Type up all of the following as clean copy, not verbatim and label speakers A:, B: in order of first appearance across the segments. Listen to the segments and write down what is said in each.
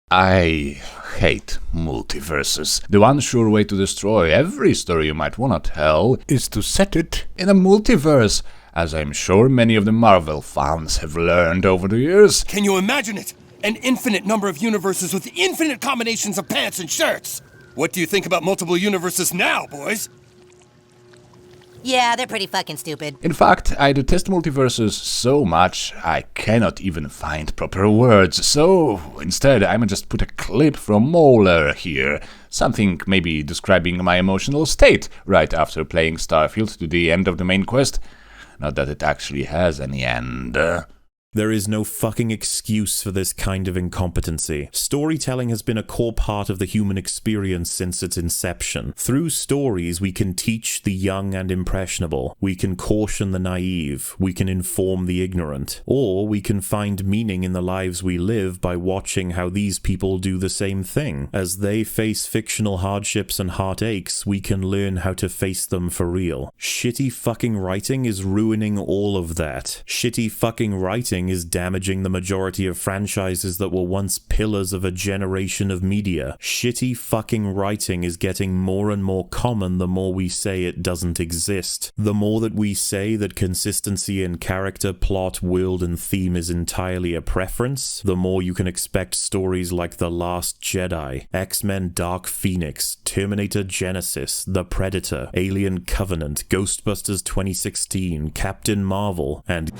A: I hate multiverses. The one sure way to destroy every story you might wanna tell is to set it in a multiverse, as I'm sure many of the Marvel fans have learned over the years.
B: Can you imagine it? An infinite number of universes with infinite combinations of pants and shirts! What do you think about multiple universes now, boys?
C: Yeah, they're pretty fucking stupid.
A: In fact, I detest multiverses so much I cannot even find proper words, so instead I'ma just put a clip from MauLer here. Something maybe describing my emotional state right after playing Starfield to the end of the main quest. Not that it actually has any end.
D: There is no fucking excuse for this kind of incompetency. Storytelling has been a core part of the human experience since its inception. Through stories, we can teach the young and impressionable. We can caution the naive. We can inform the ignorant. Or we can find meaning in the lives we live by watching how these people do the same thing. As they face fictional hardships and heartaches, we can learn how to face them for real. Shitty fucking writing is ruining all of that. Shitty fucking writing is damaging the majority of franchises that were once pillars of a generation of media. Shitty fucking writing is getting more and more common the more we say it doesn't exist. The more that we say that consistency in character, plot, world, and theme is entirely a preference, the more you can expect stories like The Last Jedi, X-Men Dark Phoenix, Terminator Genesis, The Predator, Alien Covenant, Ghostbusters 2016, Captain Marvel, and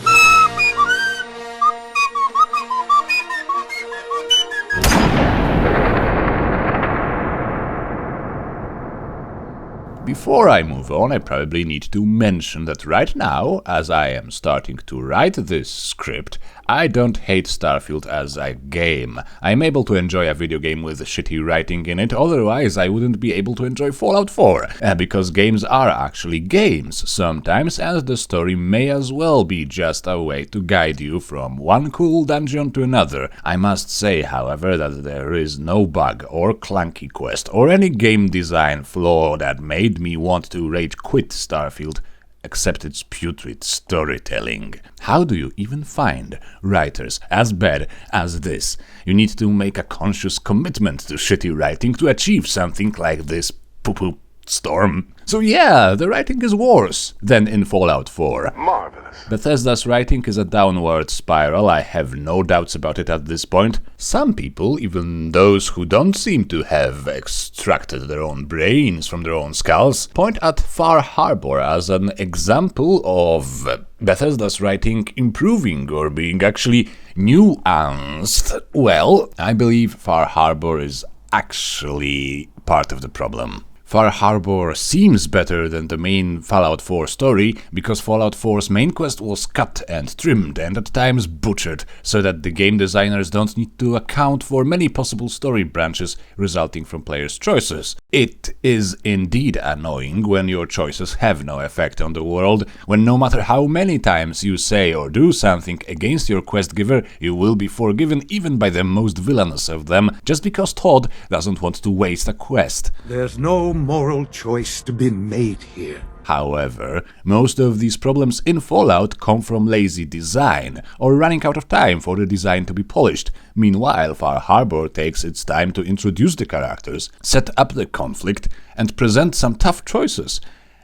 A: Before I move on, I probably need to mention that right now, as I am starting to write this script, I don't hate Starfield as a game. I'm able to enjoy a video game with shitty writing in it, otherwise I wouldn't be able to enjoy Fallout 4, because games are actually games sometimes, and the story may as well be just a way to guide you from one cool dungeon to another. I must say, however, that there is no bug or clunky quest or any game design flaw that made me want to rage quit Starfield, except its putrid storytelling. How do you even find writers as bad as this? You need to make a conscious commitment to shitty writing to achieve something like this poo-poo storm. So yeah, the writing is worse than in Fallout 4.
E: Marvelous.
A: Bethesda's writing is a downward spiral, I have no doubts about it at this point. Some people, even those who don't seem to have extracted their own brains from their own skulls, point at Far Harbor as an example of Bethesda's writing improving or being actually nuanced. Well, I believe Far Harbor is actually part of the problem. Far Harbor seems better than the main Fallout 4 story because Fallout 4's main quest was cut and trimmed and at times butchered so that the game designers don't need to account for many possible story branches resulting from players' choices. It is indeed annoying when your choices have no effect on the world, when no matter how many times you say or do something against your quest giver, you will be forgiven even by the most villainous of them just because Todd doesn't want to waste a quest.
E: There's no moral choice to be made here.
A: However, most of these problems in Fallout come from lazy design, or running out of time for the design to be polished. Meanwhile, Far Harbor takes its time to introduce the characters, set up the conflict, and present some tough choices.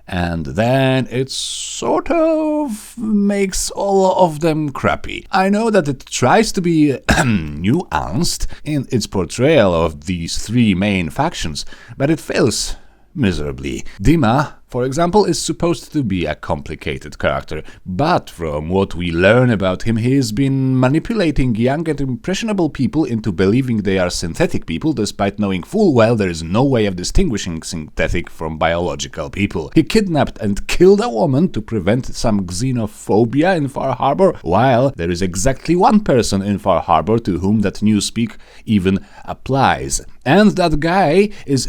A: And then it sort of makes all of them crappy. I know that it tries to be nuanced in its portrayal of these three main factions, but it fails miserably. Dima, for example, is supposed to be a complicated character, but from what we learn about him, he has been manipulating young and impressionable people into believing they are synthetic people, despite knowing full well there is no way of distinguishing synthetic from biological people. He kidnapped and killed a woman to prevent some xenophobia in Far Harbor, while there is exactly one person in Far Harbor to whom that newspeak even applies. And that guy is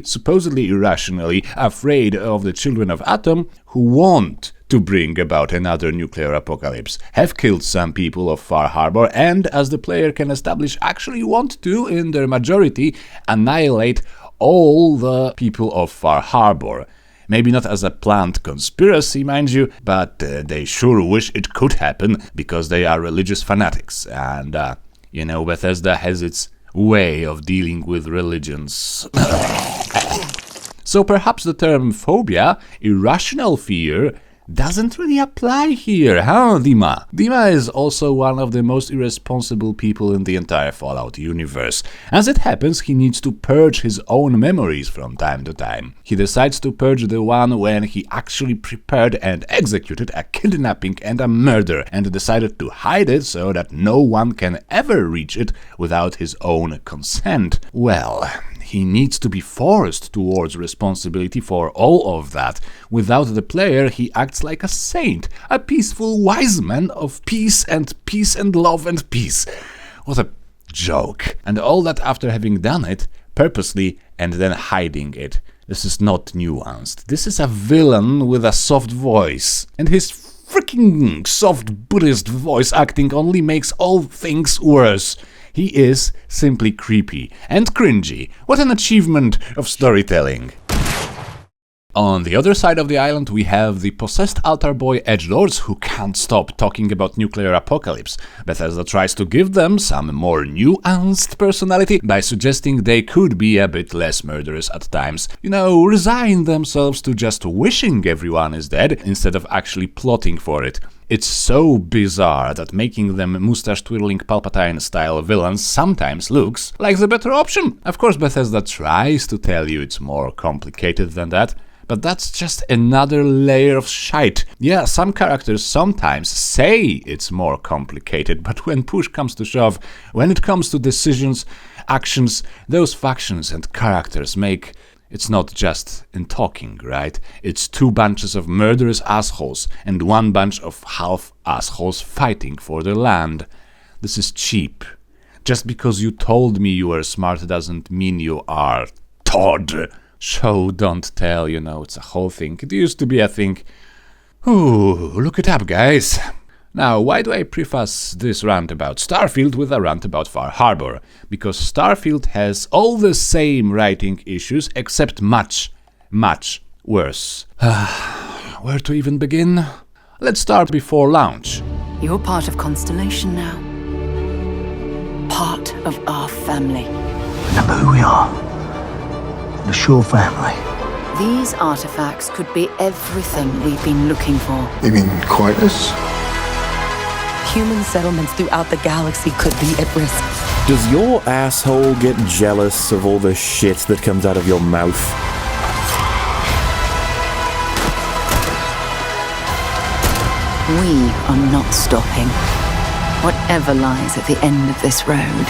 A: supposedly irrationally, afraid of the children of Atom who want to bring about another nuclear apocalypse, have killed some people of Far Harbor, and, as the player can establish, actually want to, in their majority, annihilate all the people of Far Harbor. Maybe not as a planned conspiracy, mind you, but they sure wish it could happen because they are religious fanatics, and, Bethesda has its way of dealing with religions. So perhaps the term phobia, irrational fear, doesn't really apply here, huh, Dima? Dima is also one of the most irresponsible people in the entire Fallout universe. As it happens, he needs to purge his own memories from time to time. He decides to purge the one when he actually prepared and executed a kidnapping and a murder, and decided to hide it so that no one can ever reach it without his own consent. Well, he needs to be forced towards responsibility for all of that. Without the player, he acts like a saint, a peaceful wise man of peace and love and peace. What a joke. And all that after having done it, purposely, and then hiding it. This is not nuanced. This is a villain with a soft voice. And his freaking soft Buddhist voice acting only makes all things worse. He is simply creepy and cringy. What an achievement of storytelling. On the other side of the island we have the possessed altar boy edgelords who can't stop talking about nuclear apocalypse. Bethesda tries to give them some more nuanced personality by suggesting they could be a bit less murderous at times. You know, resign themselves to just wishing everyone is dead instead of actually plotting for it. It's so bizarre that making them mustache-twirling Palpatine-style villains sometimes looks like the better option. Of course, Bethesda tries to tell you it's more complicated than that, but that's just another layer of shite. Yeah, some characters sometimes say it's more complicated, but when push comes to shove, when it comes to decisions, actions, those factions and characters make... It's not just in talking, right? It's two bunches of murderous assholes and one bunch of half-assholes fighting for their land. This is cheap. Just because you told me you were smart doesn't mean you are Todd. Show, don't tell, you know, it's a whole thing. It used to be a thing. Ooh, look it up, guys. Now, why do I preface this rant about Starfield with a rant about Far Harbor? Because Starfield has all the same writing issues, except much, much worse. Where to even begin? Let's start before launch.
F: You're part of Constellation now. Part of our family.
G: Remember who we are. The Shaw family.
F: These artifacts could be everything we've been looking for.
E: You mean Quietness?
F: Human settlements throughout the galaxy could be at risk.
D: Does your asshole get jealous of all the shit that comes out of your mouth?
F: We are not stopping. Whatever lies at the end of this road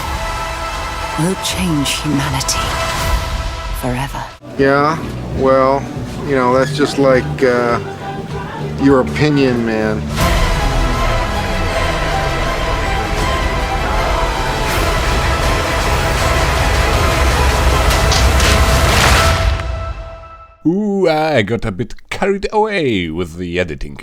F: will change humanity forever.
E: Yeah, well, you know, that's just like, your opinion, man.
A: Ooh, I got a bit carried away with the editing.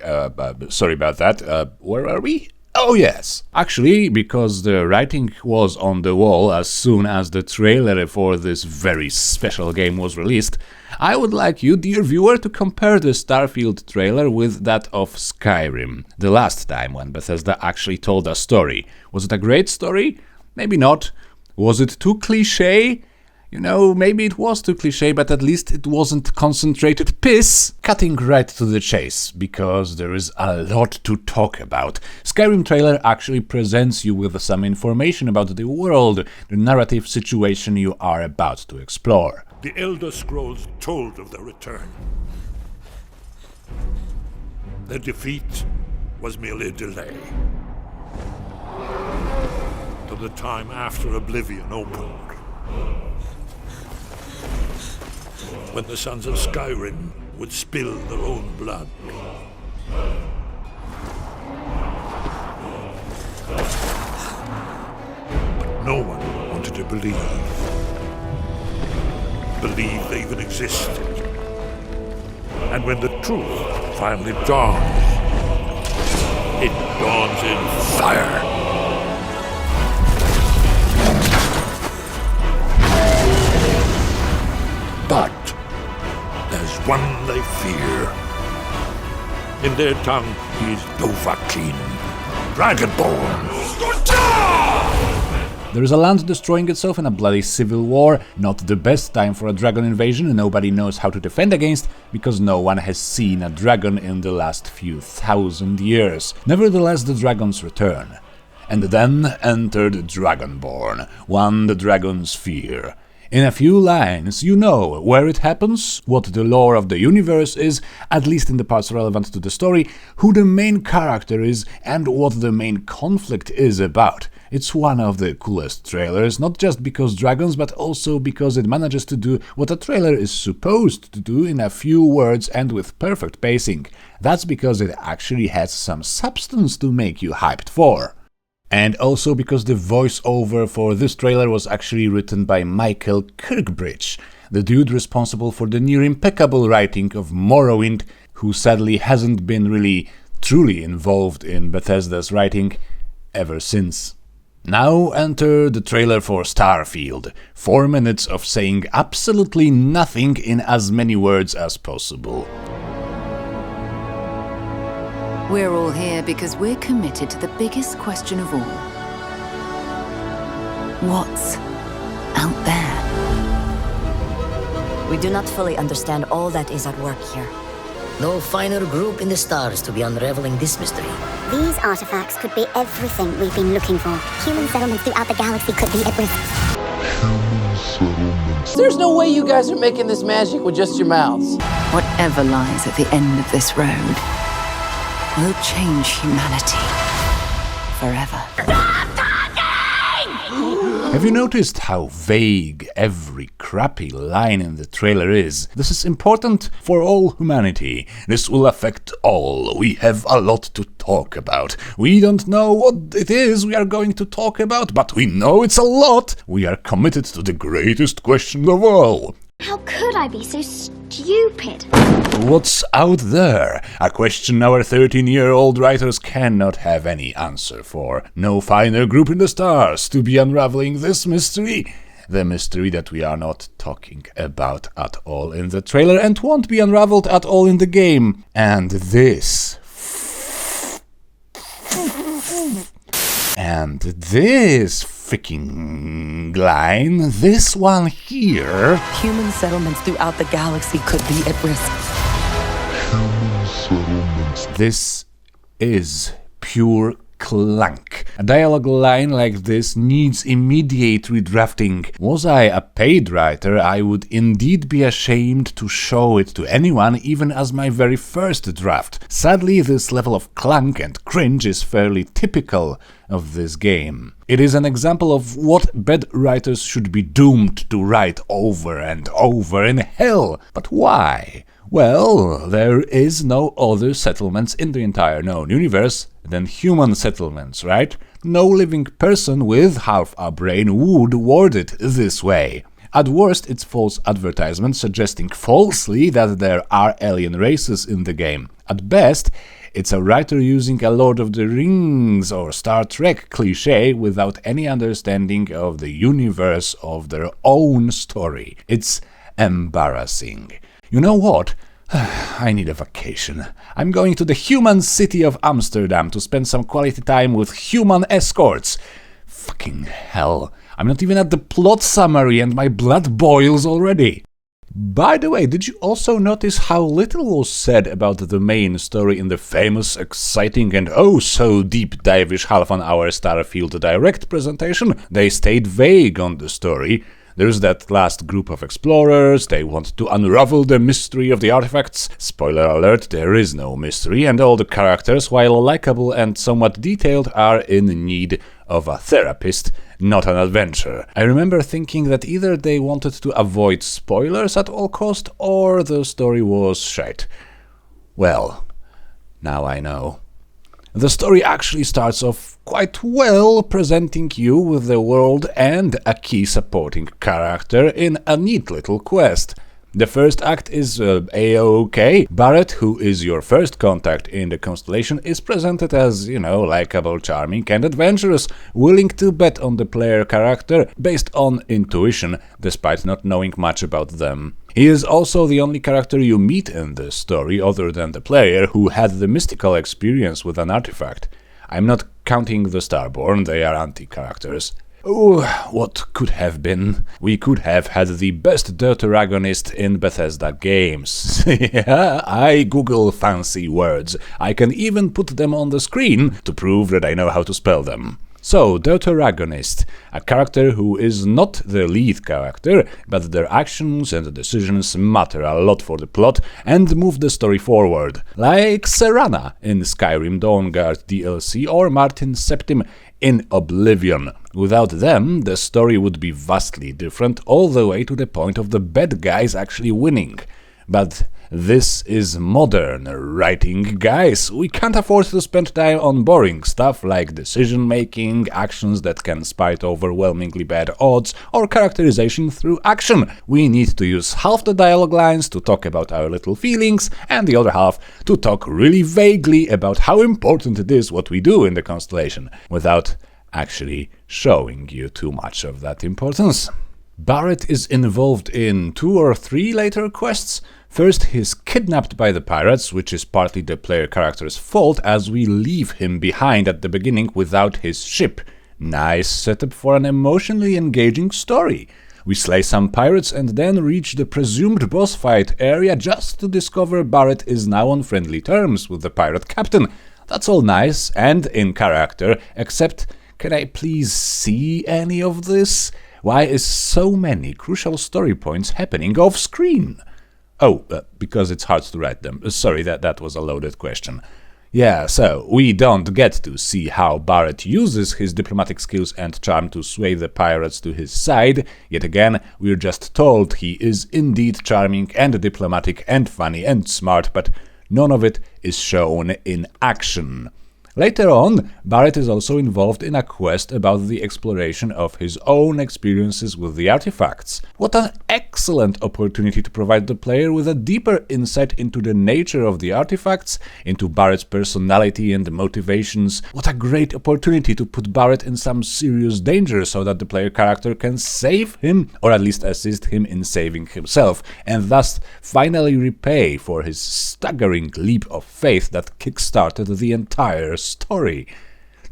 A: Sorry about that. Where are we? Oh yes! Actually, because the writing was on the wall as soon as the trailer for this very special game was released, I would like you, dear viewer, to compare the Starfield trailer with that of Skyrim, the last time when Bethesda actually told a story. Was it a great story? Maybe not. Was it too cliché? You know, maybe it was too cliché, but at least it wasn't concentrated piss. Cutting right to the chase, because there is a lot to talk about. Skyrim trailer actually presents you with some information about the world, the narrative situation you are about to explore.
H: The Elder Scrolls told of their return. Their defeat was merely a delay. To the time after Oblivion opened. When the sons of Skyrim would spill their own blood. But no one wanted to believe they even existed. And when the truth finally dawns, it dawns in fire. But there's one they fear. In their tongue, he's Dovahkiin, Dragonborn.
A: There is a land destroying itself in a bloody civil war, not the best time for a dragon invasion, nobody knows how to defend against, because no one has seen a dragon in the last few thousand years. Nevertheless, the dragons return. And then entered Dragonborn, one the dragons fear. In a few lines, you know where it happens, what the lore of the universe is, at least in the parts relevant to the story, who the main character is, and what the main conflict is about. It's one of the coolest trailers, not just because dragons, but also because it manages to do what a trailer is supposed to do in a few words and with perfect pacing. That's because it actually has some substance to make you hyped for. And also because the voiceover for this trailer was actually written by Michael Kirkbridge, the dude responsible for the near impeccable writing of Morrowind, who sadly hasn't been really truly involved in Bethesda's writing ever since. Now enter the trailer for Starfield, 4 minutes of saying absolutely nothing in as many words as possible.
F: We're all here because we're committed to the biggest question of all. What's out there?
I: We do not fully understand all that is at work here.
J: No finer group in the stars to be unraveling this mystery.
K: These artifacts could be everything we've been looking for. Human settlements throughout the galaxy could be at risk.
L: There's no way you guys are making this magic with just your mouths.
F: Whatever lies at the end of this road will change humanity forever.
A: Have you noticed how vague every crappy line in the trailer is? This is important for all humanity. This will affect all. We have a lot to talk about. We don't know what it is we are going to talk about, but we know it's a lot. We are committed to the greatest question of all.
K: How could I be so stupid?
A: What's out there? A question our 13-year-old writers cannot have any answer for. No finer group in the stars to be unraveling this mystery. The mystery that we are not talking about at all in the trailer and won't be unraveled at all in the game. And this freaking line, this one here.
F: Human settlements throughout the galaxy could be at risk.
A: This is pure clank. A dialogue line like this needs immediate redrafting. Was I a paid writer, I would indeed be ashamed to show it to anyone, even as my very first draft. Sadly, this level of clank and cringe is fairly typical of this game. It is an example of what bad writers should be doomed to write over and over in hell. But why? Well, there is no other settlements in the entire known universe than human settlements, right? No living person with half a brain would word it this way. At worst, it's false advertisement suggesting falsely that there are alien races in the game. At best, it's a writer using a Lord of the Rings or Star Trek cliché without any understanding of the universe of their own story. It's embarrassing. You know what? I need a vacation. I'm going to the human city of Amsterdam to spend some quality time with human escorts. Fucking hell. I'm not even at the plot summary and my blood boils already. By the way, did you also notice how little was said about the main story in the famous, exciting and oh so deep dive-ish half-an-hour Starfield Direct presentation? They stayed vague on the story. There's that last group of explorers, they want to unravel the mystery of the artifacts. Spoiler alert, there is no mystery, and all the characters, while likable and somewhat detailed, are in need of a therapist, not an adventure. I remember thinking that either they wanted to avoid spoilers at all cost, or the story was shite. Well, now I know. The story actually starts off quite well, presenting you with the world and a key supporting character in a neat little quest. The first act is A-OK. Barrett, who is your first contact in the constellation, is presented as, likable, charming and adventurous, willing to bet on the player character based on intuition, despite not knowing much about them. He is also the only character you meet in this story, other than the player, who had the mystical experience with an artifact. I'm not counting the Starborn, they are anti-characters. Oh, what could have been? We could have had the best DareToGagonist in Bethesda games. Yeah, I Google fancy words. I can even put them on the screen to prove that I know how to spell them. So, DareToGagonist, a character who is not the lead character, but their actions and decisions matter a lot for the plot and move the story forward. Like Serana in Skyrim Dawnguard DLC or Martin Septim in Oblivion. Without them, the story would be vastly different, all the way to the point of the bad guys actually winning. But this is modern writing, guys. We can't afford to spend time on boring stuff like decision-making, actions that can spite overwhelmingly bad odds, or characterization through action. We need to use half the dialogue lines to talk about our little feelings, and the other half to talk really vaguely about how important it is what we do in the constellation, without actually showing you too much of that importance. Barrett is involved in 2 or 3 later quests. First, he's kidnapped by the pirates, which is partly the player character's fault as we leave him behind at the beginning without his ship. Nice setup for an emotionally engaging story. We slay some pirates and then reach the presumed boss fight area just to discover Barrett is now on friendly terms with the pirate captain. That's all nice and in character, except can I please see any of this? Why is so many crucial story points happening off screen? Oh, because it's hard to write them. Sorry, that was a loaded question. Yeah, so we don't get to see how Barrett uses his diplomatic skills and charm to sway the pirates to his side. Yet again, we're just told he is indeed charming and diplomatic and funny and smart, but none of it is shown in action. Later on, Barrett is also involved in a quest about the exploration of his own experiences with the artifacts. What an excellent opportunity to provide the player with a deeper insight into the nature of the artifacts, into Barrett's personality and motivations. What a great opportunity to put Barrett in some serious danger so that the player character can save him, or at least assist him in saving himself, and thus finally repay for his staggering leap of faith that kickstarted the entire story.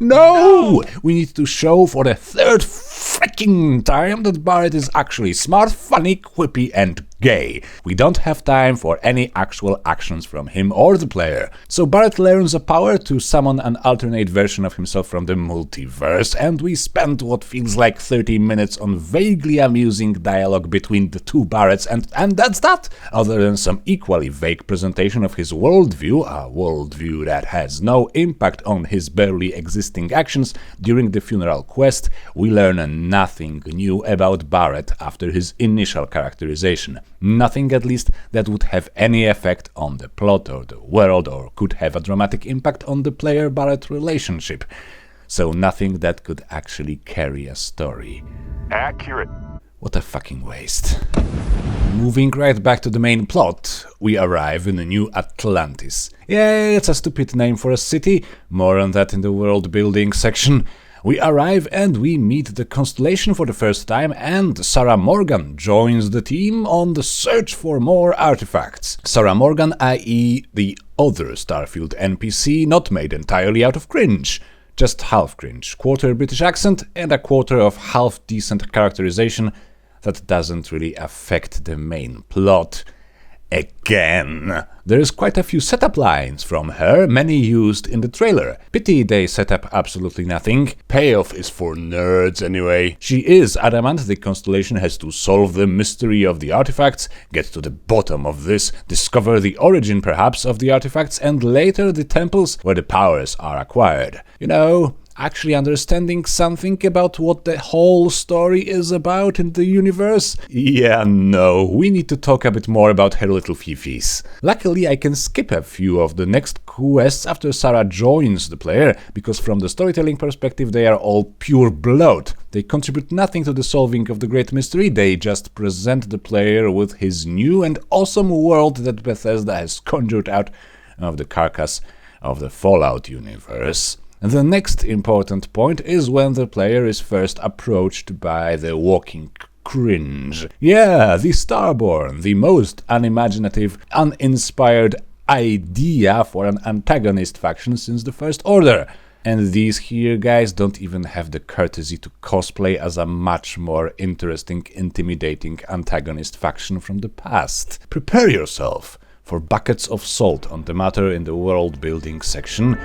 A: No! We need to show for the 3rd freaking time that Barrett is actually smart, funny, quippy, and gay. We don't have time for any actual actions from him or the player. So Barrett learns a power to summon an alternate version of himself from the multiverse, and we spend what feels like 30 minutes on vaguely amusing dialogue between the 2 Barretts, and that's that! Other than some equally vague presentation of his worldview, a worldview that has no impact on his barely existing actions, during the funeral quest, we learn nothing new about Barrett after his initial characterization. Nothing, at least, that would have any effect on the plot or the world or could have a dramatic impact on the player-Barrett relationship. So nothing that could actually carry a story.
M: Accurate.
A: What a fucking waste. Moving right back to the main plot, we arrive in New Atlantis. Yeah, it's a stupid name for a city, more on that in the world building section. We arrive and we meet the Constellation for the first time, and Sarah Morgan joins the team on the search for more artifacts. Sarah Morgan, i.e. the other Starfield NPC not made entirely out of Cringe. Just half Cringe, quarter British accent and a quarter of half-decent characterization that doesn't really affect the main plot. Again. There's quite a few setup lines from her, many used in the trailer. Pity they set up absolutely nothing. Payoff is for nerds anyway. She is adamant the Constellation has to solve the mystery of the artifacts, get to the bottom of this, discover the origin perhaps of the artifacts, and later the temples where the powers are acquired. You know, actually understanding something about what the whole story is about in the universe? Yeah, no, we need to talk a bit more about her little fifis. Luckily, I can skip a few of the next quests after Sarah joins the player, because from the storytelling perspective they are all pure bloat. They contribute nothing to the solving of the great mystery, they just present the player with his new and awesome world that Bethesda has conjured out of the carcass of the Fallout universe. The next important point is when the player is first approached by the walking Cringe. Yeah, the Starborn, the most unimaginative, uninspired idea for an antagonist faction since the First Order. And these here guys don't even have the courtesy to cosplay as a much more interesting, intimidating antagonist faction from the past. Prepare yourself for buckets of salt on the matter in the world building section.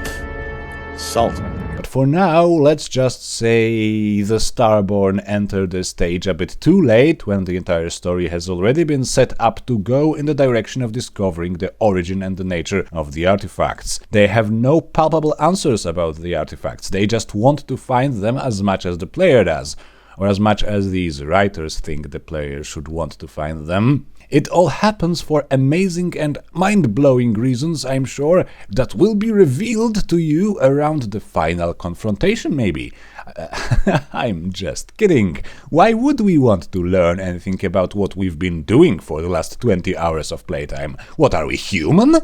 A: Salt. But for now, let's just say the Starborn entered the stage a bit too late, when the entire story has already been set up to go in the direction of discovering the origin and the nature of the artifacts. They have no palpable answers about the artifacts, they just want to find them as much as the player does, or as much as these writers think the player should want to find them. It all happens for amazing and mind-blowing reasons, I'm sure, that will be revealed to you around the final confrontation, maybe. I'm just kidding. Why would we want to learn anything about what we've been doing for the last 20 hours of playtime? What, are we human?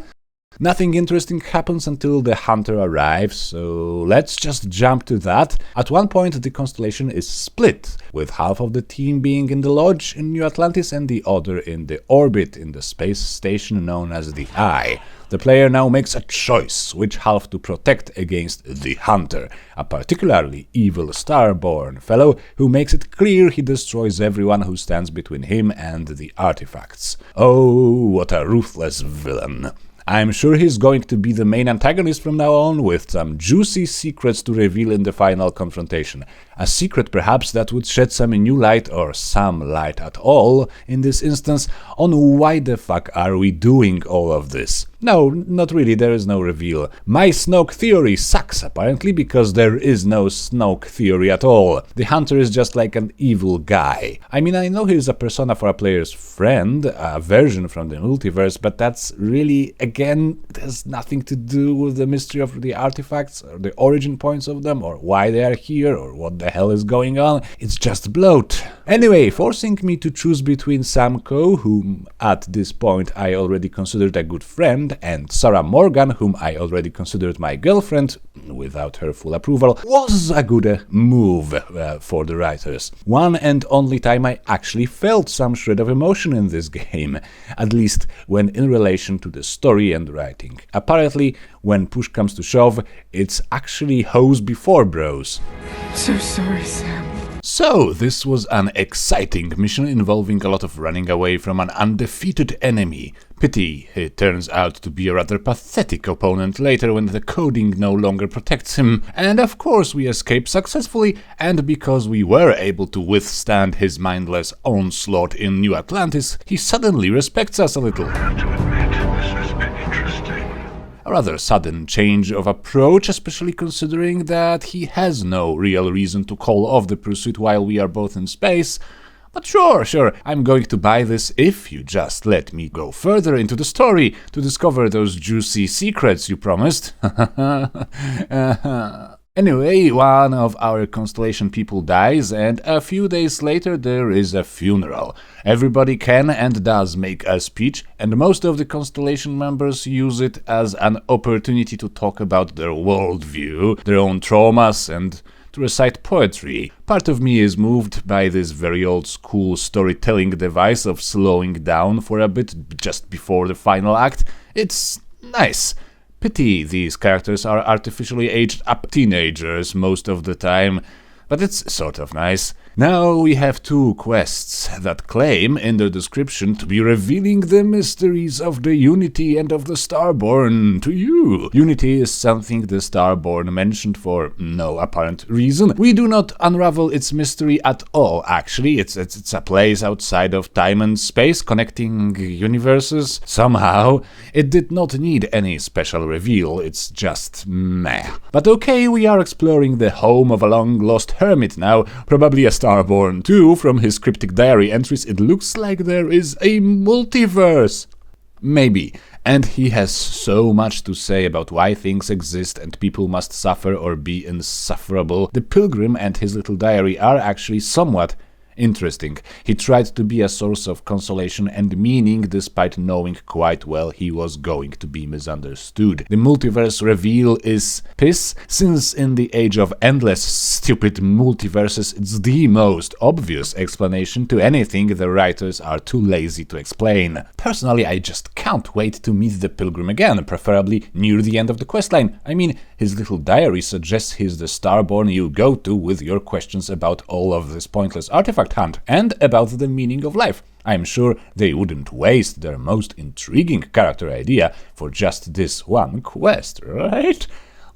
A: Nothing interesting happens until the hunter arrives, so let's just jump to that. At one point the constellation is split, with half of the team being in the lodge in New Atlantis and the other in the orbit in the space station known as the Eye. The player now makes a choice which half to protect against the hunter, a particularly evil Starborn fellow who makes it clear he destroys everyone who stands between him and the artifacts. Oh, what a ruthless villain. I'm sure he's going to be the main antagonist from now on, with some juicy secrets to reveal in the final confrontation. A secret perhaps that would shed some new light, or some light at all, in this instance, on why the fuck are we doing all of this. No, not really, there is no reveal. My Snoke theory sucks, apparently, because there is no Snoke theory at all. The hunter is just like an evil guy. I mean, I know he's a persona for a player's friend, a version from the multiverse, but that's really, again, there's nothing to do with the mystery of the artifacts, or the origin points of them, or why they are here, or what the hell is going on. It's just bloat. Anyway, forcing me to choose between Samko, whom at this point I already considered a good friend, and Sarah Morgan, whom I already considered my girlfriend, without her full approval, was a good move for the writers. One and only time I actually felt some shred of emotion in this game, at least when in relation to the story and writing. Apparently, when push comes to shove, it's actually hoes before bros.
M: So sorry, Sam.
A: So, this was an exciting mission involving a lot of running away from an undefeated enemy. Pity it turns out to be a rather pathetic opponent later when the coding no longer protects him. And of course we escape successfully, and because we were able to withstand his mindless onslaught in New Atlantis, he suddenly respects us a little. A rather sudden change of approach, especially considering that he has no real reason to call off the pursuit while we are both in space. But sure, I'm going to buy this if you just let me go further into the story to discover those juicy secrets you promised. Anyway, one of our constellation people dies, and a few days later there is a funeral. Everybody can and does make a speech, and most of the constellation members use it as an opportunity to talk about their worldview, their own traumas, and to recite poetry. Part of me is moved by this very old school storytelling device of slowing down for a bit just before the final act. It's nice. Pity these characters are artificially aged up teenagers most of the time, but it's sort of nice. Now we have two quests that claim in their description to be revealing the mysteries of the Unity and of the Starborn to you. Unity is something the Starborn mentioned for no apparent reason. We do not unravel its mystery at all, actually. It's a place outside of time and space, connecting universes. Somehow, it did not need any special reveal, it's just meh. But okay, we are exploring the home of a long-lost hermit now, probably a Starborn too. From his cryptic diary entries, it looks like there is a multiverse. Maybe. And he has so much to say about why things exist and people must suffer or be insufferable. The Pilgrim and his little diary are actually somewhat interesting. He tried to be a source of consolation and meaning despite knowing quite well he was going to be misunderstood. The multiverse reveal is piss, since in the age of endless stupid multiverses it's the most obvious explanation to anything the writers are too lazy to explain. Personally, I just can't wait to meet the Pilgrim again, preferably near the end of the questline. I mean, His little diary suggests he's the Starborn you go to with your questions about all of this pointless artifact hunt and about the meaning of life. I'm sure they wouldn't waste their most intriguing character idea for just this one quest, right?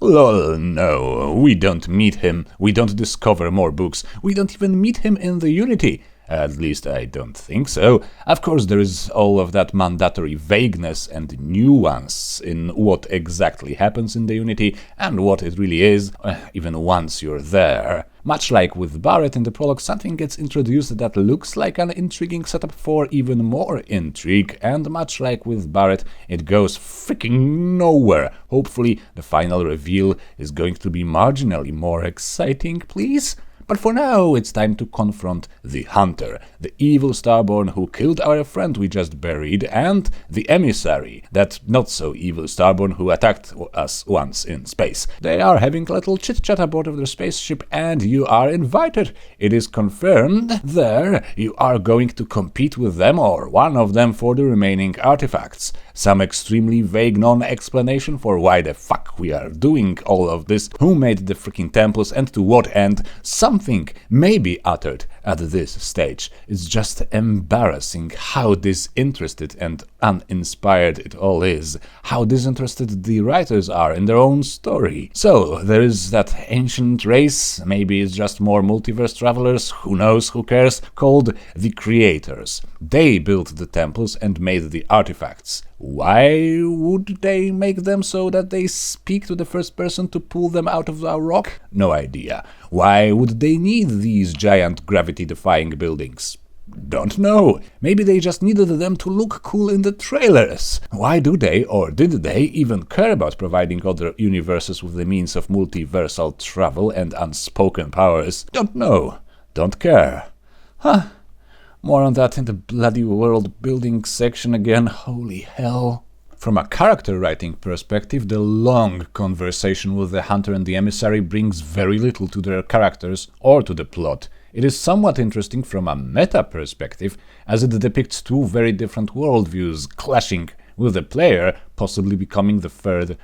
A: Lol, no, we don't meet him, we don't discover more books, we don't even meet him in the Unity. At least I don't think so. Of course, there is all of that mandatory vagueness and nuance in what exactly happens in the Unity and what it really is, even once you're there. Much like with Barrett in the prologue, something gets introduced that looks like an intriguing setup for even more intrigue, and much like with Barrett, it goes freaking nowhere. Hopefully, the final reveal is going to be marginally more exciting, please. But for now, it's time to confront the Hunter, the evil Starborn who killed our friend we just buried, and the Emissary, that not-so-evil Starborn who attacked us once in space. They are having a little chit-chat aboard of their spaceship, and you are invited. It is confirmed there you are going to compete with them or one of them for the remaining artifacts. Some extremely vague non-explanation for why the fuck we are doing all of this, who made the freaking temples and to what end. Something may be uttered at this stage. It's just embarrassing how disinterested and uninspired it all is, how disinterested the writers are in their own story. So, there is that ancient race, maybe it's just more multiverse travelers, who knows, who cares, called the Creators. They built the temples and made the artifacts. Why would they make them so that they speak to the first person to pull them out of a rock? No idea. Why would they need these giant gravity-defying buildings? Don't know. Maybe they just needed them to look cool in the trailers. Why do they, or did they, even care about providing other universes with the means of multiversal travel and unspoken powers? Don't know. Don't care. Huh. More on that in the bloody world building section again, holy hell. From a character writing perspective, the long conversation with the Hunter and the Emissary brings very little to their characters or to the plot. It is somewhat interesting from a meta perspective, as it depicts two very different worldviews clashing, with the player possibly becoming the third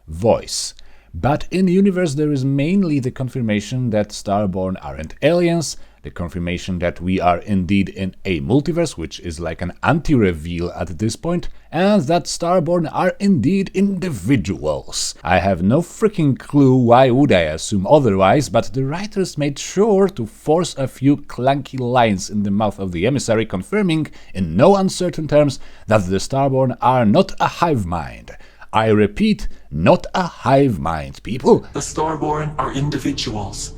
A: voice. But in the universe there is mainly the confirmation that Starborn aren't aliens, the confirmation that we are indeed in a multiverse, which is like an anti-reveal at this point, and that Starborn are indeed individuals. I have no freaking clue why would I assume otherwise, but the writers made sure to force a few clunky lines in the mouth of the Emissary, confirming in no uncertain terms that the Starborn are not a hive mind. I repeat, not a hive mind, people.
N: The Starborn are individuals.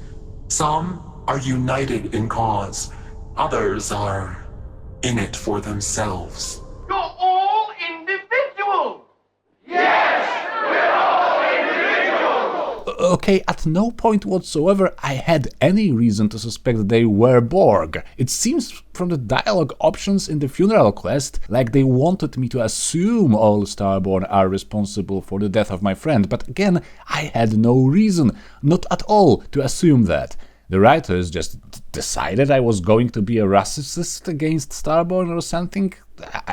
N: Some are united in cause. Others are in it for themselves.
O: You're all individuals! Yes, we're all individuals!
A: Okay, at no point whatsoever I had any reason to suspect they were Borg. It seems from the dialogue options in the funeral quest like they wanted me to assume all Starborn are responsible for the death of my friend, but again, I had no reason, not at all, to assume that. The writers just decided I was going to be a racist against Starborn or something?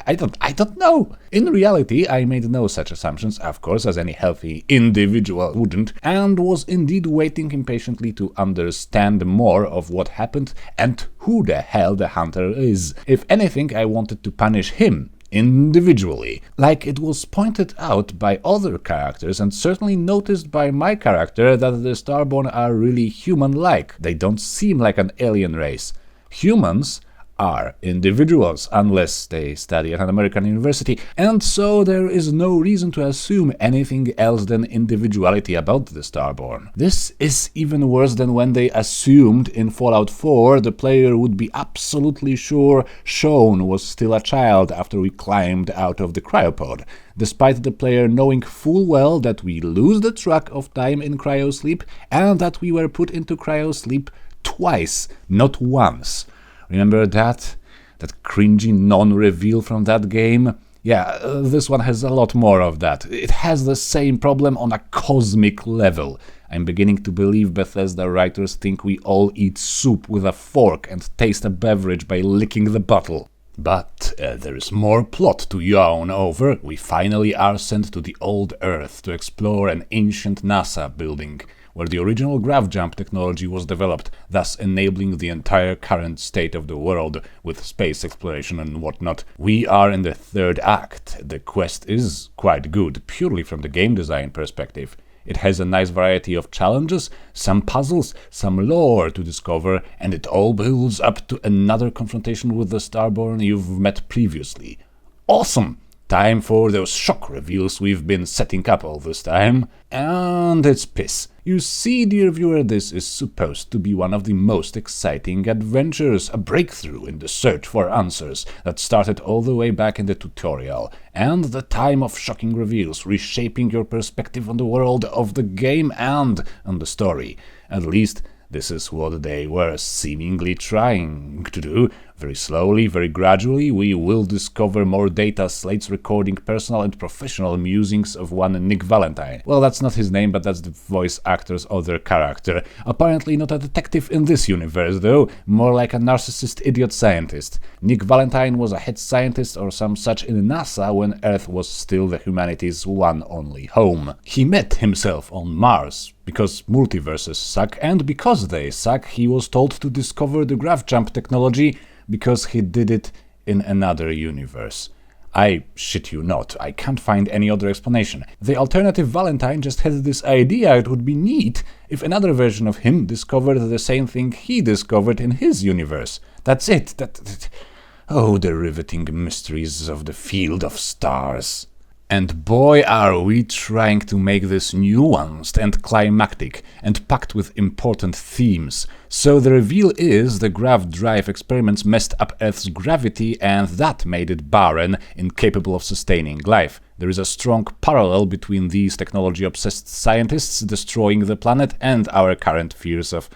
A: I don't know. In reality, I made no such assumptions, of course, as any healthy individual wouldn't, and was indeed waiting impatiently to understand more of what happened and who the hell the Hunter is. If anything, I wanted to punish him individually, like it was pointed out by other characters and certainly noticed by my character that the Starborn are really human-like. They don't seem like an alien race. Humans are individuals, unless they study at an American university, and so there is no reason to assume anything else than individuality about the Starborn. This is even worse than when they assumed in Fallout 4 the player would be absolutely sure Sean was still a child after we climbed out of the cryopod, despite the player knowing full well that we lose the track of time in cryosleep and that we were put into cryosleep twice, not once. Remember that? That cringy non-reveal from that game? Yeah, this one has a lot more of that. It has the same problem on a cosmic level. I'm beginning to believe Bethesda writers think we all eat soup with a fork and taste a beverage by licking the bottle. But there is more plot to yawn over. We finally are sent to the old Earth to explore an ancient NASA building, where the original grav jump technology was developed, thus enabling the entire current state of the world with space exploration and whatnot. We are in the third act. The quest is quite good, purely from the game design perspective. It has a nice variety of challenges, some puzzles, some lore to discover, and it all builds up to another confrontation with the Starborn you've met previously. Awesome! Time for those shock reveals we've been setting up all this time. And it's piss. You see, dear viewer, this is supposed to be one of the most exciting adventures, a breakthrough in the search for answers that started all the way back in the tutorial, and the time of shocking reveals, reshaping your perspective on the world of the game and on the story. At least, this is what they were seemingly trying to do. Very slowly, very gradually, we will discover more data slates recording personal and professional musings of one Nick Valentine. Well, that's not his name, but that's the voice actor's other character. Apparently not a detective in this universe, though, more like a narcissist idiot scientist. Nick Valentine was a head scientist or some such in NASA when Earth was still the humanity's one only home. He met himself on Mars, because multiverses suck, and because they suck, he was told to discover the grav jump technology because he did it in another universe. I shit you not, I can't find any other explanation. The alternative Valentine just had this idea it would be neat if another version of him discovered the same thing he discovered in his universe. That's it. Oh, the riveting mysteries of the field of stars. And boy, are we trying to make this nuanced and climactic and packed with important themes. So the reveal is the grav drive experiments messed up Earth's gravity, and that made it barren, incapable of sustaining life. There is a strong parallel between these technology-obsessed scientists destroying the planet and our current fears of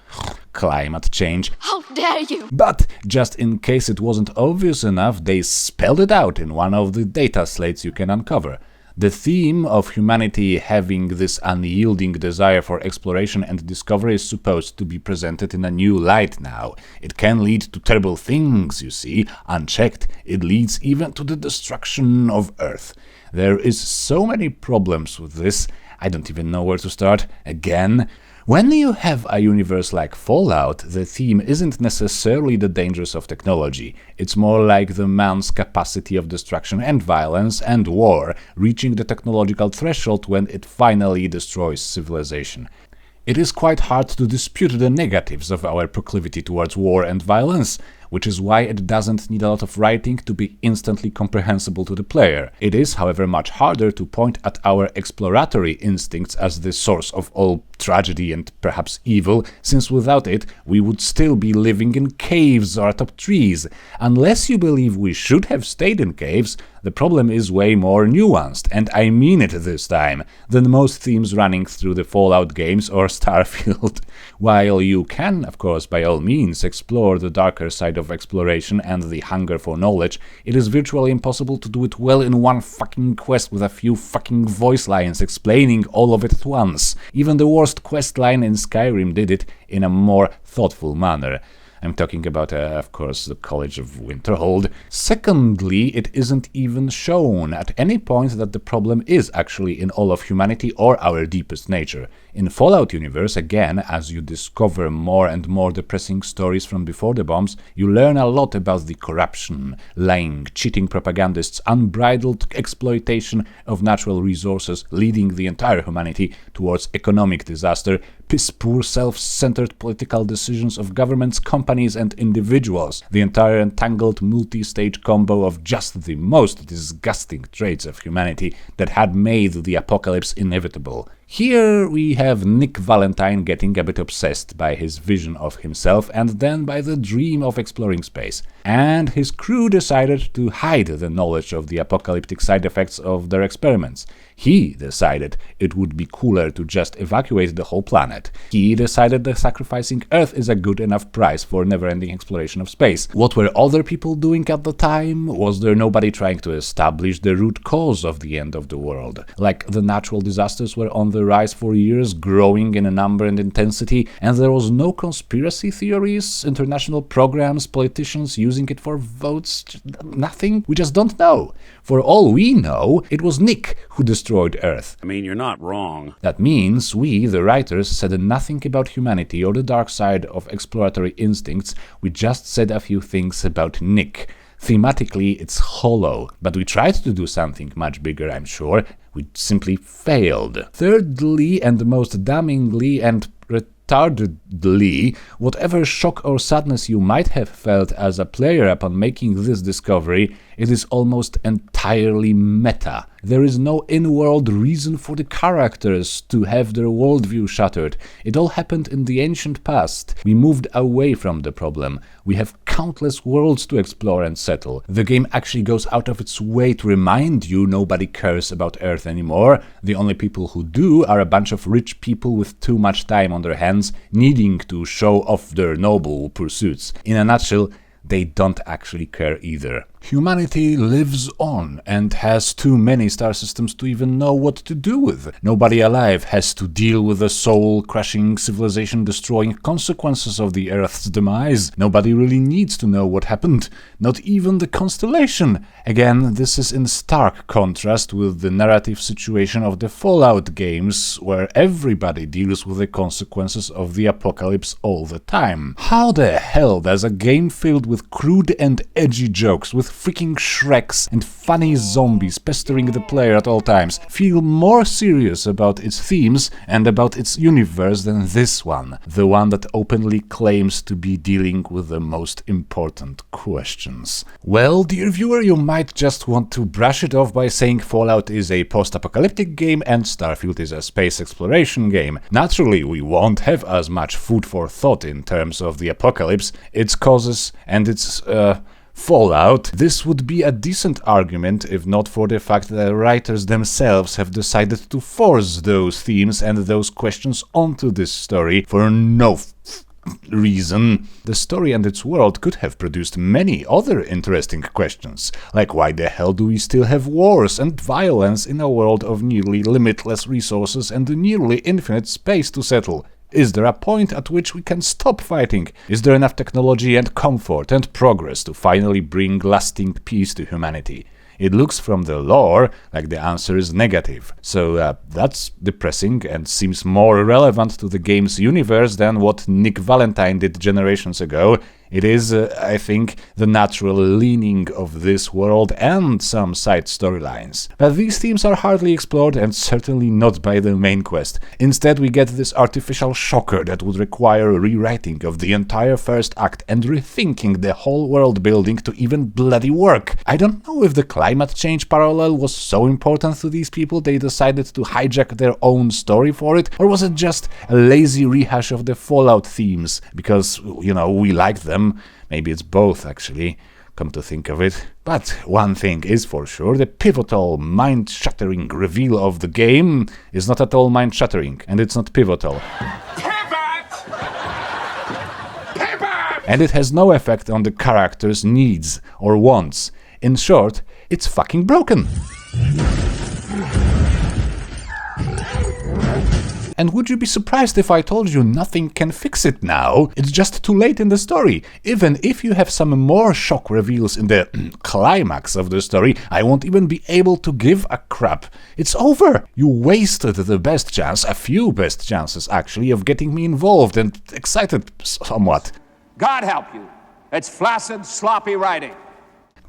A: climate change.
P: How dare you!
A: But, just in case it wasn't obvious enough, they spelled it out in one of the data slates you can uncover. The theme of humanity having this unyielding desire for exploration and discovery is supposed to be presented in a new light now. It can lead to terrible things, you see. Unchecked, it leads even to the destruction of Earth. There is so many problems with this, I don't even know where to start. Again, when you have a universe like Fallout, the theme isn't necessarily the dangers of technology. It's more like the man's capacity of destruction and violence and war, reaching the technological threshold when it finally destroys civilization. It is quite hard to dispute the negatives of our proclivity towards war and violence, which is why it doesn't need a lot of writing to be instantly comprehensible to the player. It is, however, much harder to point at our exploratory instincts as the source of all tragedy and perhaps evil, since without it we would still be living in caves or atop trees. Unless you believe we should have stayed in caves, the problem is way more nuanced, and I mean it this time, than most themes running through the Fallout games or Starfield. While you can, of course, by all means, explore the darker side of exploration and the hunger for knowledge, it is virtually impossible to do it well in one fucking quest with a few fucking voice lines explaining all of it at once. Even the worst quest line in Skyrim did it in a more thoughtful manner. I'm talking about, of course, the College of Winterhold. Secondly, it isn't even shown at any point that the problem is actually in all of humanity or our deepest nature. In Fallout universe, again, as you discover more and more depressing stories from before the bombs, you learn a lot about the corruption, lying, cheating propagandists, unbridled exploitation of natural resources leading the entire humanity towards economic disaster, piss-poor self-centered political decisions of governments, companies and individuals, the entire entangled multi-stage combo of just the most disgusting traits of humanity that had made the apocalypse inevitable. Here we have Nick Valentine getting a bit obsessed by his vision of himself and then by the dream of exploring space. And his crew decided to hide the knowledge of the apocalyptic side effects of their experiments. He decided it would be cooler to just evacuate the whole planet. He decided that sacrificing Earth is a good enough price for never-ending exploration of space. What were other people doing at the time? Was there nobody trying to establish the root cause of the end of the world? Like the natural disasters were on the the rise for years, growing in a number and intensity, and there was no conspiracy theories, international programs, politicians using it for votes, nothing? We just don't know. For all we know, it was Nick who destroyed Earth.
P: I mean, you're not wrong.
A: That means we, the writers, said nothing about humanity or the dark side of exploratory instincts, we just said a few things about Nick. Thematically, it's hollow, but we tried to do something much bigger, I'm sure. We simply failed. Thirdly, and most damningly and retardedly, whatever shock or sadness you might have felt as a player upon making this discovery, it is almost entirely meta. There is no in-world reason for the characters to have their worldview shattered. It all happened in the ancient past. We moved away from the problem. We have countless worlds to explore and settle. The game actually goes out of its way to remind you nobody cares about Earth anymore. The only people who do are a bunch of rich people with too much time on their hands, needing to show off their noble pursuits. In a nutshell, they don't actually care either. Humanity lives on and has too many star systems to even know what to do with. Nobody alive has to deal with the soul-crushing, civilization-destroying consequences of the Earth's demise. Nobody really needs to know what happened, not even the constellation. Again, this is in stark contrast with the narrative situation of the Fallout games, where everybody deals with the consequences of the apocalypse all the time. How the hell does a game filled with crude and edgy jokes, with freaking Shreks and funny zombies pestering the player at all times, feel more serious about its themes and about its universe than this one, the one that openly claims to be dealing with the most important questions? Well, dear viewer, you might just want to brush it off by saying Fallout is a post-apocalyptic game and Starfield is a space exploration game. Naturally, we won't have as much food for thought in terms of the apocalypse, its causes, and its, fallout. This would be a decent argument if not for the fact that the writers themselves have decided to force those themes and those questions onto this story for no reason. The story and its world could have produced many other interesting questions, like why the hell do we still have wars and violence in a world of nearly limitless resources and nearly infinite space to settle? Is there a point at which we can stop fighting? Is there enough technology and comfort and progress to finally bring lasting peace to humanity? It looks from the lore like the answer is negative, so that's depressing and seems more relevant to the game's universe than what Nick Valentine did generations ago. It is, I think, the natural leaning of this world and some side storylines. But these themes are hardly explored and certainly not by the main quest. Instead, we get this artificial shocker that would require a rewriting of the entire first act and rethinking the whole world building to even bloody work. I don't know if the climate change parallel was so important to these people they decided to hijack their own story for it, or was it just a lazy rehash of the Fallout themes because, you know, we like them? Maybe it's both, actually, come to think of it. But one thing is for sure, the pivotal, mind-shattering reveal of the game is not at all mind-shattering, and it's not pivotal. And it has no effect on the character's needs or wants. In short, it's fucking broken. And would you be surprised if I told you nothing can fix it now? It's just too late in the story. Even if you have some more shock reveals in the climax of the story, I won't even be able to give a crap. It's over. You wasted the best chance, a few best chances actually, of getting me involved and excited somewhat.
Q: God help you. It's flaccid, sloppy writing.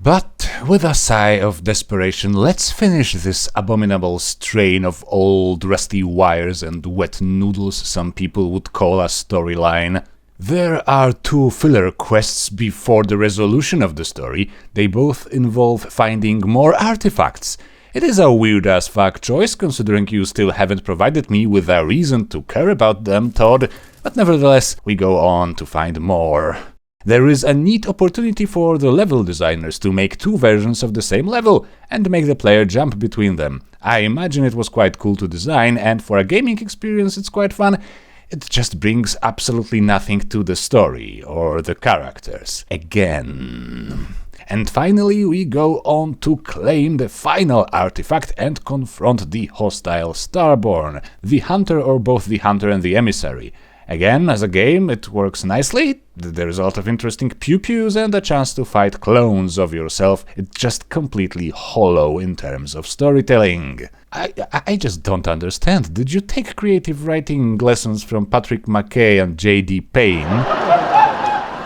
A: But with a sigh of desperation, let's finish this abominable strain of old rusty wires and wet noodles some people would call a storyline. There are two filler quests before the resolution of the story. They both involve finding more artifacts. It is a weird-ass fuck choice, considering you still haven't provided me with a reason to care about them, Todd, but nevertheless, we go on to find more. There is a neat opportunity for the level designers to make two versions of the same level and make the player jump between them. I imagine it was quite cool to design, and for a gaming experience it's quite fun. It just brings absolutely nothing to the story or the characters. Again. And finally, we go on to claim the final artifact and confront the hostile Starborn, the hunter or both the hunter and the emissary. Again, as a game, it works nicely. There's a lot of interesting pew-pews and a chance to fight clones of yourself. It's just completely hollow in terms of storytelling. I just don't understand. Did you take creative writing lessons from Patrick McKay and J.D. Payne?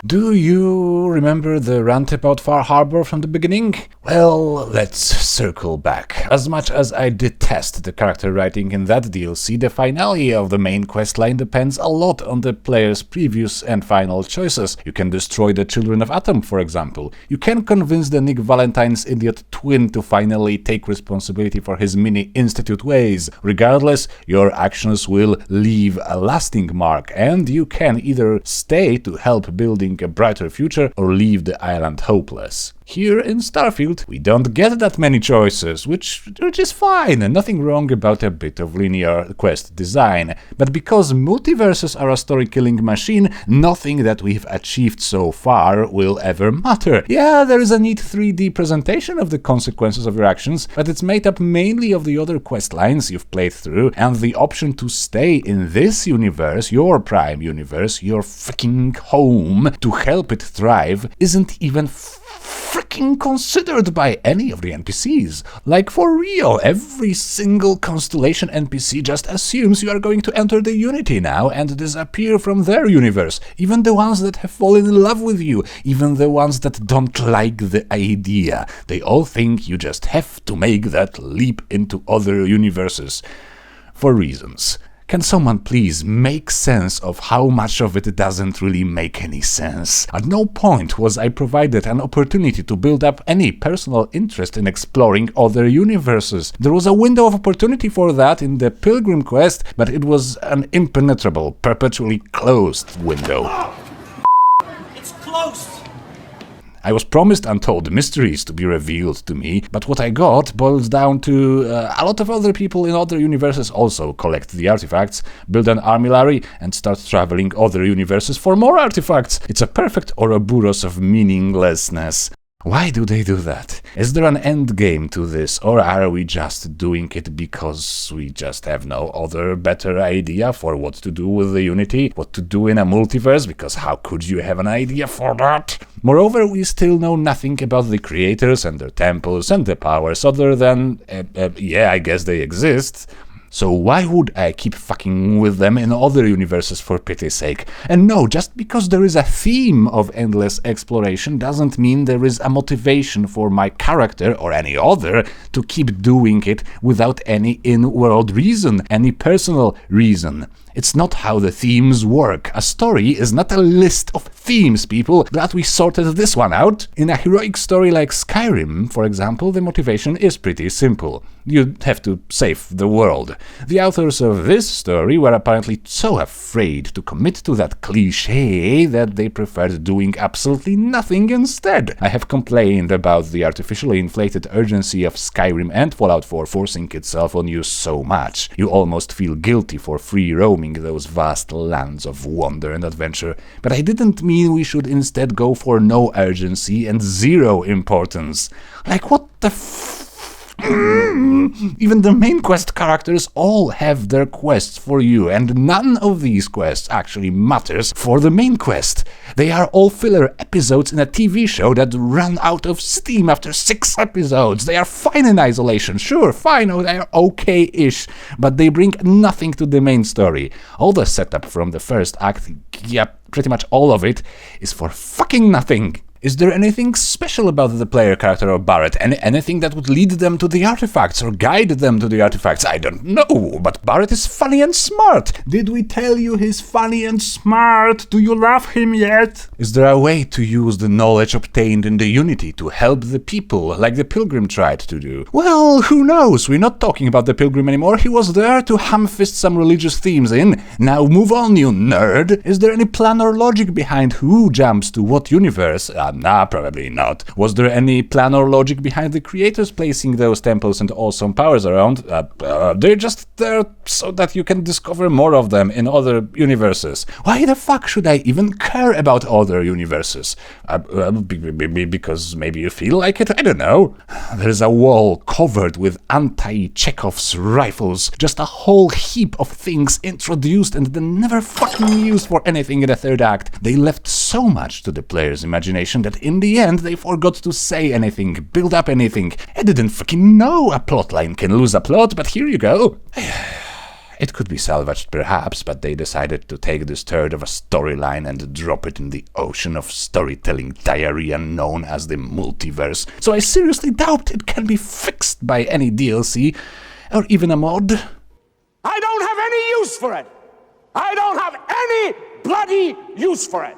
A: Do you remember the rant about Far Harbor from the beginning? Well, let's circle back. As much as I detest the character writing in that DLC, the finale of the main questline depends a lot on the player's previous and final choices. You can destroy the Children of Atom, for example. You can convince the Nick Valentine's idiot twin to finally take responsibility for his mini-institute ways. Regardless, your actions will leave a lasting mark, and you can either stay to help building a brighter future or leave the island hopeless. Here in Starfield, we don't get that many choices, which is fine, and nothing wrong about a bit of linear quest design. But because multiverses are a story-killing machine, nothing that we've achieved so far will ever matter. Yeah, there is a neat 3D presentation of the consequences of your actions, but it's made up mainly of the other quest lines you've played through, and the option to stay in this universe, your prime universe, your freaking home, to help it thrive, isn't even freaking considered by any of the NPCs. Like, for real, every single Constellation NPC just assumes you are going to enter the Unity now and disappear from their universe. Even the ones that have fallen in love with you, even the ones that don't like the idea. They all think you just have to make that leap into other universes. For reasons. Can someone please make sense of how much of it doesn't really make any sense? At no point was I provided an opportunity to build up any personal interest in exploring other universes. There was a window of opportunity for that in the Pilgrim quest, but it was an impenetrable, perpetually closed window.
O: It's close!
A: I was promised untold mysteries to be revealed to me, but what I got boils down to a lot of other people in other universes also collect the artifacts, build an armillary, and start traveling other universes for more artifacts. It's a perfect Ouroboros of meaninglessness. Why do they do that? Is there an end game to this, or are we just doing it because we just have no other better idea for what to do with the Unity, what to do in a multiverse, because how could you have an idea for that? Moreover, we still know nothing about the creators and their temples and their powers other than, yeah, I guess they exist. So why would I keep fucking with them in other universes, for pity's sake? And no, just because there is a theme of endless exploration doesn't mean there is a motivation for my character or any other to keep doing it without any in-world reason, any personal reason. It's not how the themes work. A story is not a list of themes, people. Glad we sorted this one out. In a heroic story like Skyrim, for example, the motivation is pretty simple. You have to save the world. The authors of this story were apparently so afraid to commit to that cliché that they preferred doing absolutely nothing instead. I have complained about the artificially inflated urgency of Skyrim and Fallout 4 forcing itself on you so much. You almost feel guilty for free roaming those vast lands of wonder and adventure. But I didn't mean we should instead go for no urgency and zero importance. Like, what the Even the main quest characters all have their quests for you, and none of these quests actually matters for the main quest. They are all filler episodes in a TV show that run out of steam after 6 episodes. They are fine in isolation, sure, fine, they are okay-ish, but they bring nothing to the main story. All the setup from the first act, yeah, pretty much all of it, is for fucking nothing. Is there anything special about the player character or Barrett? Anything that would lead them to the artifacts or guide them to the artifacts? I don't know, but Barrett is funny and smart. Did we tell you he's funny and smart? Do you love him yet? Is there a way to use the knowledge obtained in the Unity to help the people, like the Pilgrim tried to do? Well, who knows? We're not talking about the Pilgrim anymore. He was there to ham-fist some religious themes in. Now move on, you nerd. Is there any plan or logic behind who jumps to what universe? Nah, probably not. Was there any plan or logic behind the creators placing those temples and awesome powers around? They're just there so that you can discover more of them in other universes. Why the fuck should I even care about other universes? Because maybe you feel like it? I don't know. There's a wall covered with anti-Chekhov's rifles, just a whole heap of things introduced and then never fucking used for anything in the third act. They left so much to the player's imagination that in the end they forgot to say anything, build up anything. I didn't fucking know a plotline can lose a plot, but here you go. It could be salvaged perhaps, but they decided to take this turd of a storyline and drop it in the ocean of storytelling diarrhea known as the Multiverse. So I seriously doubt it can be fixed by any DLC or even a mod.
Q: I don't have any use for it! I don't have any bloody use for it!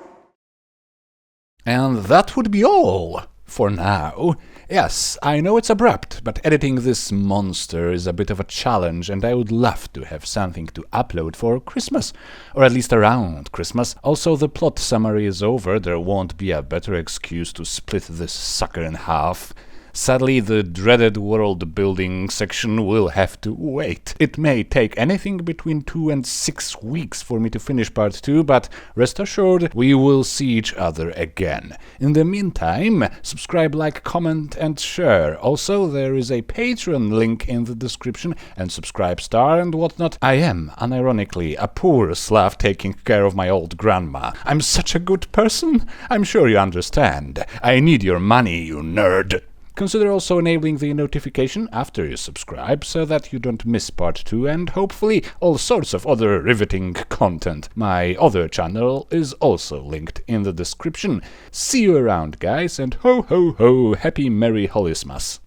A: And that would be all for now. Yes, I know it's abrupt, but editing this monster is a bit of a challenge, and I would love to have something to upload for Christmas, or at least around Christmas. Also, the plot summary is over, there won't be a better excuse to split this sucker in half. Sadly, the dreaded world-building section will have to wait. It may take anything between 2 and 6 weeks for me to finish part 2, but rest assured, we will see each other again. In the meantime, subscribe, like, comment, and share. Also, there is a Patreon link in the description, and subscribe star and whatnot. I am, unironically, a poor Slav taking care of my old grandma. I'm such a good person. I'm sure you understand. I need your money, you nerd. Consider also enabling the notification after you subscribe so that you don't miss part 2 and hopefully all sorts of other riveting content. My other channel is also linked in the description. See you around, guys, and ho ho ho, happy Merry Holismas.